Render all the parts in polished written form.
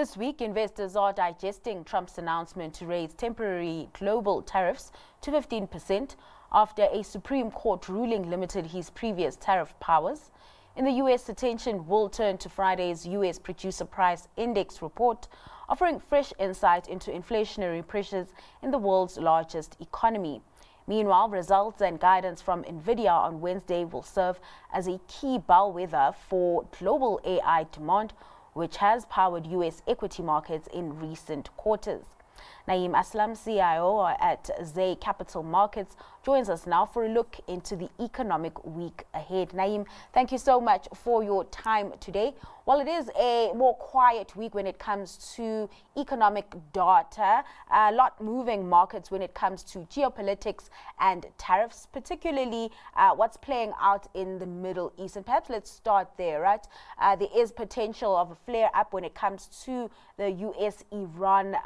This week, investors are digesting Trump's announcement to raise temporary global tariffs to 15% after a Supreme Court ruling limited his previous tariff powers. In the U.S., attention will turn to Friday's U.S. Producer Price Index report, offering fresh insight into inflationary pressures in the world's largest economy. Meanwhile, results and guidance from NVIDIA on Wednesday will serve as a key bellwether for global AI demand, which has powered U.S. equity markets in recent quarters. Naeem Aslam, CIO at Zaye Capital Markets, joins us now for a look into the economic week ahead. Naeem, thank you so much for your time today. While it is a more quiet week when it comes to economic data, a lot moving markets when it comes to geopolitics and tariffs, particularly what's playing out in the Middle East. And perhaps let's start there, right? There is potential of a flare-up when it comes to the US-Iran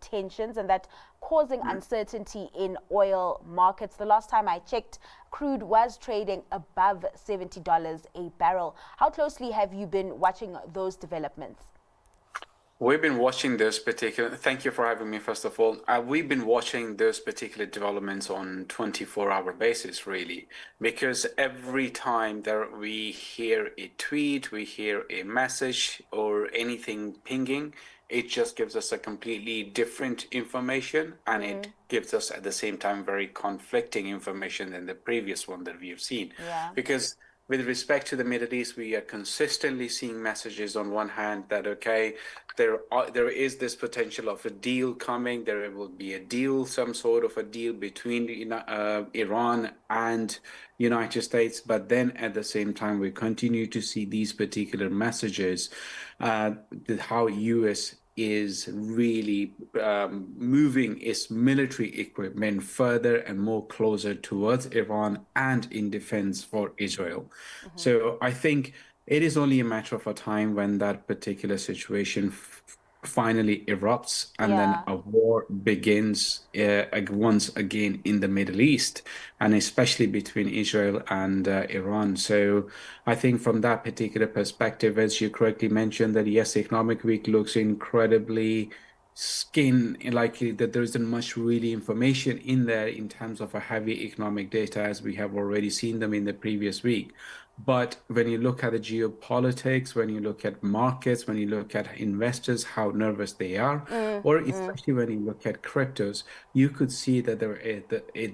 tensions, and that causing uncertainty in oil markets. The last time I checked, crude was trading above $70 a barrel. How closely have you been watching those developments? We've been watching those particular, thank you for having me first of all. We've been watching those particular developments on 24-hour basis, really, because every time that we hear a tweet, we hear a message or anything pinging, it just gives us a completely different information, and it gives us at the same time very conflicting information than the previous one that we have seen. Because with respect to the Middle East, we are consistently seeing messages on one hand that, okay, there is this potential of a deal coming. There will be a deal, some sort of a deal between Iran and United States. But then at the same time, we continue to see these particular messages, how US is really moving its military equipment further and more closer towards Iran and in defense for Israel. So I think it is only a matter of a time when that particular situation finally erupts and then a war begins once again in the Middle East, and especially between Israel and Iran. So I think from that particular perspective, as you correctly mentioned, that yes, economic week looks incredibly likely that there isn't much really information in there in terms of a heavy economic data as we have already seen them in the previous week. But when you look at the geopolitics, when you look at markets, when you look at investors, how nervous they are, or especially when you look at cryptos, you could see that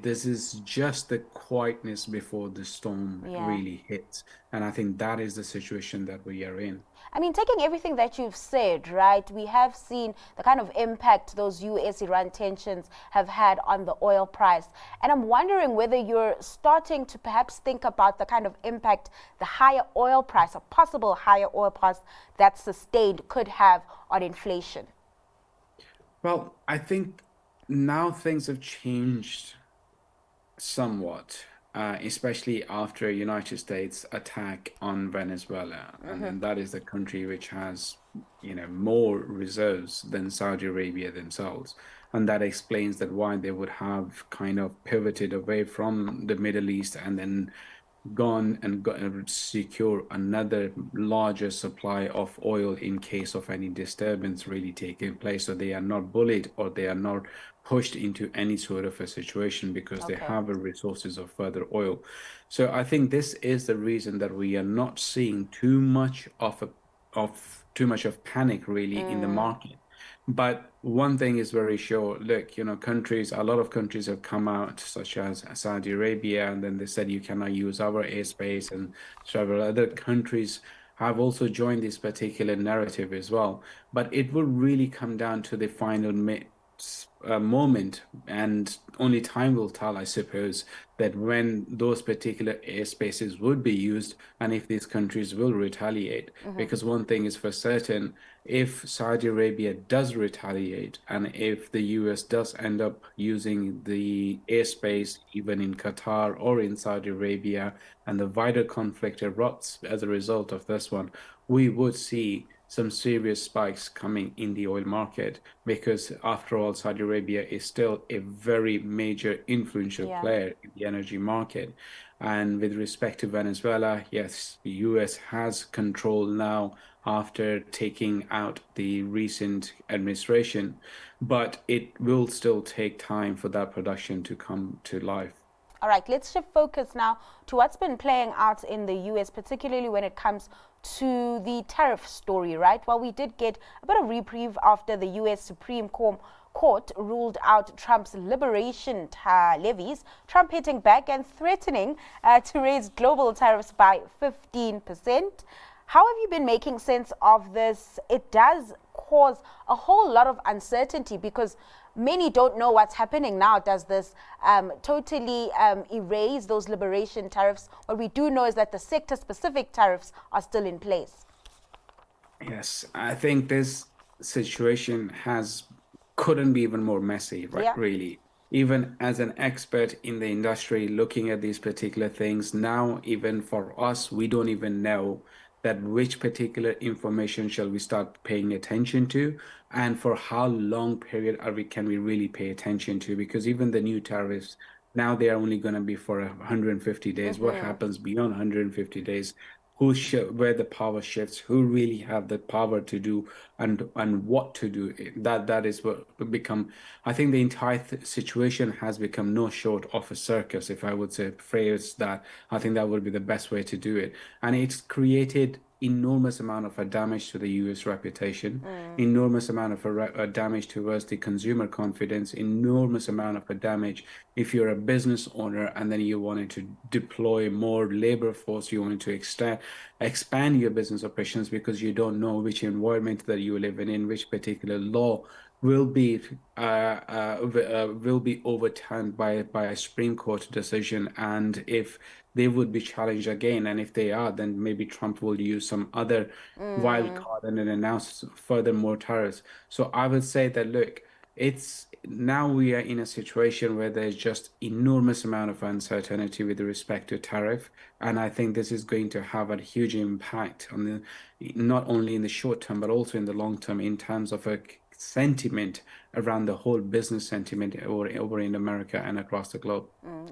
this is just the quietness before the storm really hits. And I think that is the situation that we are in. I mean, taking everything that you've said, right, we have seen the kind of impact those US-Iran tensions have had on the oil price. And I'm wondering whether you're starting to perhaps think about the kind of impact the higher oil price, a possible higher oil price that's sustained, could have on inflation. Well, I think now things have changed somewhat. Especially after United States attack on Venezuela, and that is the country which has, more reserves than Saudi Arabia themselves, and that explains that why they would have kind of pivoted away from the Middle East and then gone and secure another larger supply of oil in case of any disturbance really taking place, so they are not bullied or they are not pushed into any sort of a situation because they have the resources of further oil. So I think this is the reason that we are not seeing too much of panic really in the market. But one thing is very sure, look, a lot of countries have come out, such as Saudi Arabia, and then they said you cannot use our airspace, and several other countries have also joined this particular narrative as well. But it will really come down to the final moment, and only time will tell, I suppose, that when those particular airspaces would be used and if these countries will retaliate. Because one thing is for certain, if Saudi Arabia does retaliate and if the US does end up using the airspace even in Qatar or in Saudi Arabia, and the wider conflict erupts as a result of this one, we would see some serious spikes coming in the oil market because, after all, Saudi Arabia is still a very major influential Yeah. player in the energy market. And with respect to Venezuela, yes, the US has control now after taking out the recent administration, but it will still take time for that production to come to life. All right, let's shift focus now to what's been playing out in the US, particularly when it comes to the tariff story, right? Well, we did get a bit of reprieve after the US Supreme Court ruled out Trump's liberation levies, Trump hitting back and threatening to raise global tariffs by 15%. How have you been making sense of this? It does cause a whole lot of uncertainty because many don't know what's happening now. Does this totally erase those liberation tariffs? What we do know is that the sector-specific tariffs are still in place. Yes, I think this situation has couldn't be even more messy, right? Yeah. Really. Even as an expert in the industry looking at these particular things, now even for us, we don't even know that which particular information shall we start paying attention to, and for how long period are we can we really pay attention to? Because even the new tariffs, now they are only going to be for 150 days. What happens beyond 150 days? Where the power shifts, who really have the power to do and what to do. That is what become. I think the entire situation has become no short of a circus, if I would say phrase that. I think that would be the best way to do it, and it's created enormous amount of a damage to the US reputation, enormous amount of a damage towards the consumer confidence, enormous amount of a damage if you're a business owner and then you wanted to deploy more labor force, you wanted to expand your business operations because you don't know which environment that you live in which particular law will be overturned by a Supreme Court decision, and if they would be challenged again, and if they are, then maybe Trump will use some other wild card and then announce further more tariffs. So I would say that look, it's now we are in a situation where there's just enormous amount of uncertainty with respect to tariff, and I think this is going to have a huge impact on the not only in the short term but also in the long term in terms of a sentiment around the whole business sentiment over in America and across the globe.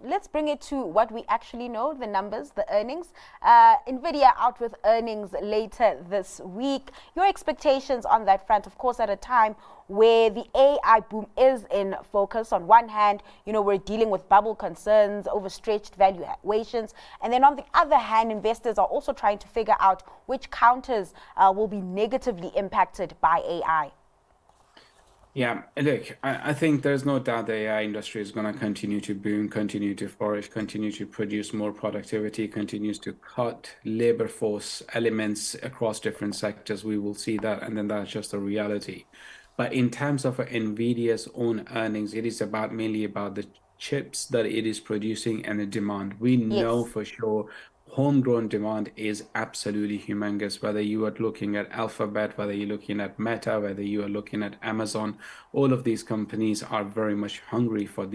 Let's bring it to what we actually know, the numbers, the earnings. Nvidia out with earnings later this week. Your expectations on that front, of course, at a time where the AI boom is in focus. On one hand, we're dealing with bubble concerns, overstretched valuations. And then on the other hand, investors are also trying to figure out which counters will be negatively impacted by AI. Yeah, look, I think there's no doubt the AI industry is going to continue to boom, continue to flourish, continue to produce more productivity, continues to cut labor force elements across different sectors. We will see that, and then that's just a reality. But in terms of NVIDIA's own earnings, it is mainly about the chips that it is producing and the demand. We know Yes. for sure homegrown demand is absolutely humongous, whether you are looking at Alphabet, whether you're looking at Meta, whether you are looking at Amazon. All of these companies are very much hungry for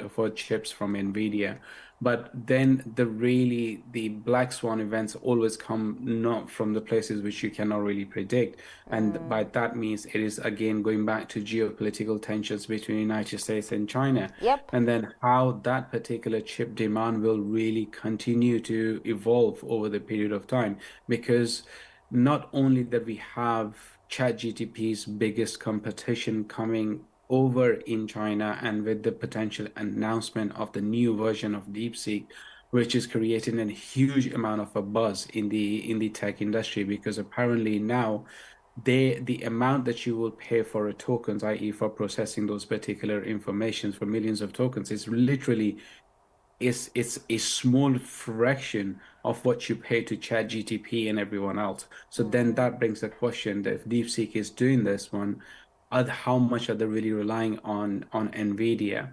for chips from Nvidia. But then the black swan events always come not from the places which you cannot really predict. And by that means it is again going back to geopolitical tensions between the United States and China. Yep. And then how that particular chip demand will really continue to evolve over the period of time. Because not only that we have ChatGPT's biggest competition coming over in China, and with the potential announcement of the new version of DeepSeek, which is creating a huge amount of a buzz in the tech industry, because apparently now the amount that you will pay for a tokens, i.e., for processing those particular informations for millions of tokens, is literally it's a small fraction of what you pay to ChatGPT and everyone else. So then that brings the question that if DeepSeek is doing this one, how much are they really relying on NVIDIA?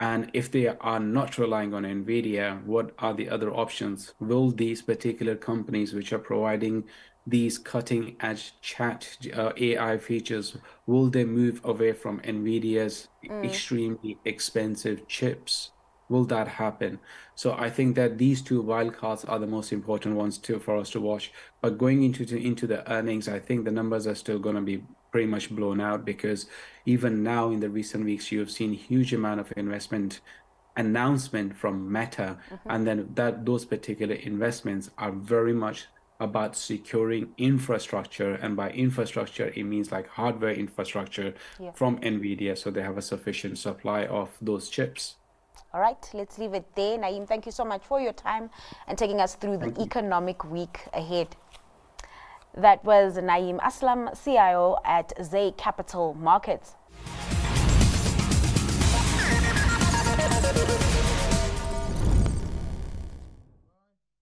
And if they are not relying on NVIDIA, what are the other options? Will these particular companies which are providing these cutting edge chat AI features, will they move away from NVIDIA's extremely expensive chips? Will that happen? So I think that these two wildcards are the most important ones too for us to watch. But going into the earnings, I think the numbers are still going to be pretty much blown out, because even now in the recent weeks, you have seen huge amount of investment announcement from Meta, and then those particular investments are very much about securing infrastructure, and by infrastructure it means like hardware infrastructure Yeah. from Nvidia, so they have a sufficient supply of those chips. All right, let's leave it there. Naeem, thank you so much for your time and taking us through the Thank you. economic week ahead. That was Naeem Aslam, CIO at Zaye Capital Markets.